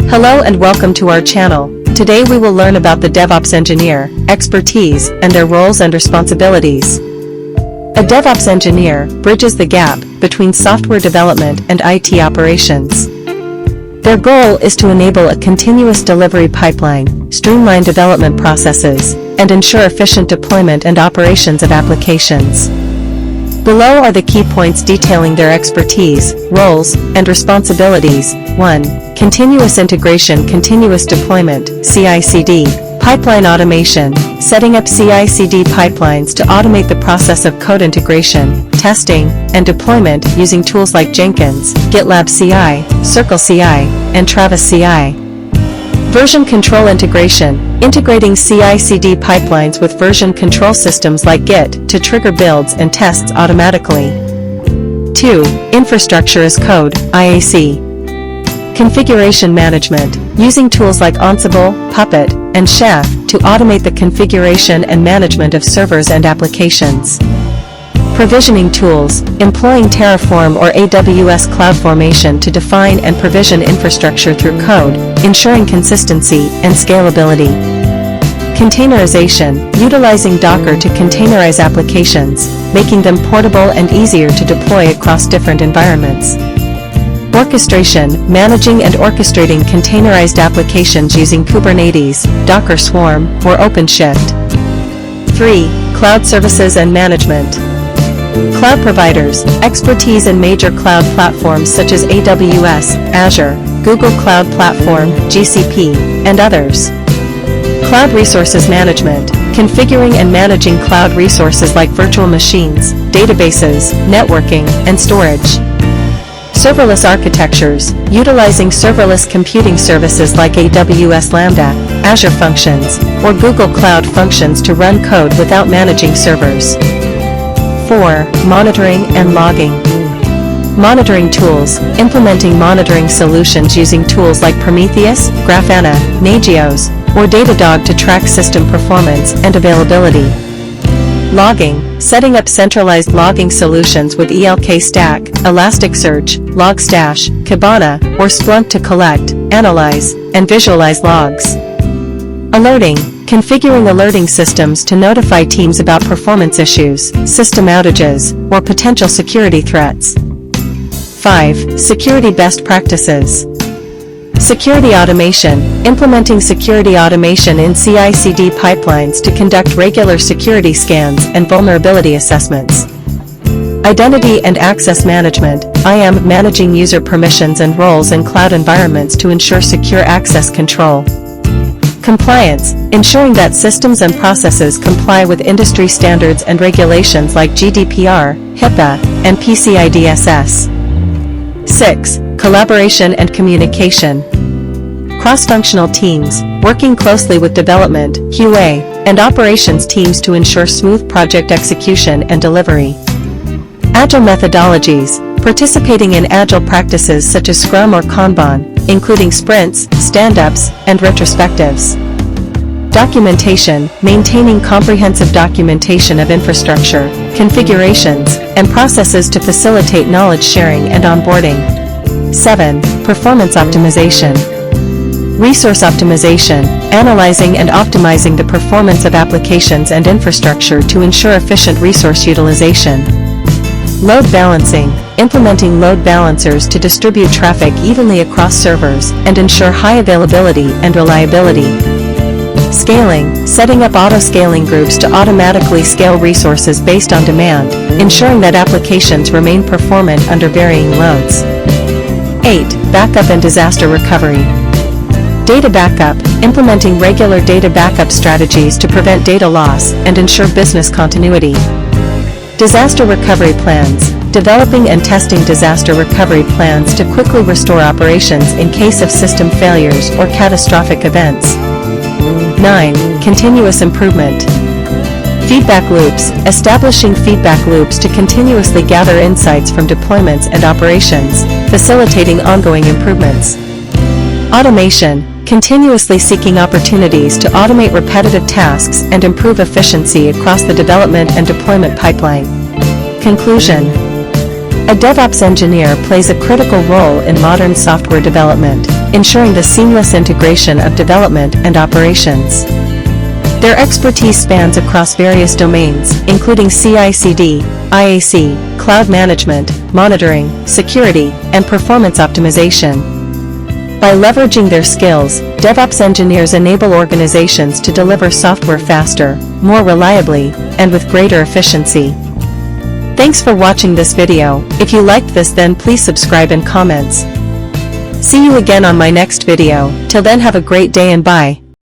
Hello and welcome to our channel. Today we will learn about the DevOps Engineer, expertise, and their roles and responsibilities. A DevOps Engineer bridges the gap between software development and IT operations. Their goal is to enable a continuous delivery pipeline, streamline development processes, and ensure efficient deployment and operations of applications. Below are the key points detailing their expertise, roles, and responsibilities. 1. Continuous integration, continuous deployment, CI/CD, pipeline automation, setting up CI/CD pipelines to automate the process of code integration, testing, and deployment using tools like Jenkins, GitLab CI, Circle CI, and Travis CI. Version control integration, integrating CI/CD pipelines with version control systems like Git to trigger builds and tests automatically. 2. Infrastructure as code, IAC. Configuration management, using tools like Ansible, Puppet, and Chef to automate the configuration and management of servers and applications. Provisioning tools, employing Terraform or AWS CloudFormation to define and provision infrastructure through code, ensuring consistency and scalability. Containerization, utilizing Docker to containerize applications, making them portable and easier to deploy across different environments. Orchestration, managing and orchestrating containerized applications using Kubernetes, Docker Swarm, or OpenShift. 3. Cloud services and management. Cloud providers, expertise in major cloud platforms such as AWS, Azure, Google Cloud Platform, GCP, and others. Cloud resources management, configuring and managing cloud resources like virtual machines, databases, networking, and storage. Serverless architectures, utilizing serverless computing services like AWS Lambda, Azure Functions, or Google Cloud Functions to run code without managing servers. 4. Monitoring and logging. Monitoring tools, implementing monitoring solutions using tools like Prometheus, Grafana, Nagios, or Datadog to track system performance and availability. Logging, setting up centralized logging solutions with ELK Stack, Elasticsearch, Logstash, Kibana, or Splunk to collect, analyze, and visualize logs. Alerting, configuring alerting systems to notify teams about performance issues, system outages, or potential security threats. 5. Security best practices. Security automation, implementing security automation in CI/CD pipelines to conduct regular security scans and vulnerability assessments. Identity and access management, IAM, managing user permissions and roles in cloud environments to ensure secure access control. Compliance, ensuring that systems and processes comply with industry standards and regulations like GDPR, HIPAA, and PCI DSS. 6. Collaboration and communication. Cross-functional teams, working closely with development, QA, and operations teams to ensure smooth project execution and delivery. Agile methodologies, participating in agile practices such as Scrum or Kanban, including sprints, stand-ups, and retrospectives. Documentation, maintaining comprehensive documentation of infrastructure, configurations, and processes to facilitate knowledge sharing and onboarding. 7. Performance optimization. Resource optimization, analyzing and optimizing the performance of applications and infrastructure to ensure efficient resource utilization. Load balancing, implementing load balancers to distribute traffic evenly across servers and ensure high availability and reliability. Scaling, setting up auto-scaling groups to automatically scale resources based on demand, ensuring that applications remain performant under varying loads. 8. Backup and disaster recovery. Data backup, implementing regular data backup strategies to prevent data loss and ensure business continuity. Disaster recovery plans, developing and testing disaster recovery plans to quickly restore operations in case of system failures or catastrophic events. 9. Continuous improvement. Feedback loops, establishing feedback loops to continuously gather insights from deployments and operations, facilitating ongoing improvements. Automation, continuously seeking opportunities to automate repetitive tasks and improve efficiency across the development and deployment pipeline. Conclusion. A DevOps engineer plays a critical role in modern software development, ensuring the seamless integration of development and operations. Their expertise spans across various domains, including CI/CD, IAC, cloud management, monitoring, security, and performance optimization. By leveraging their skills, DevOps engineers enable organizations to deliver software faster, more reliably, and with greater efficiency. Thanks for watching this video. If you liked this, then please subscribe and comments. See you again on my next video. Till then, have a great day and bye.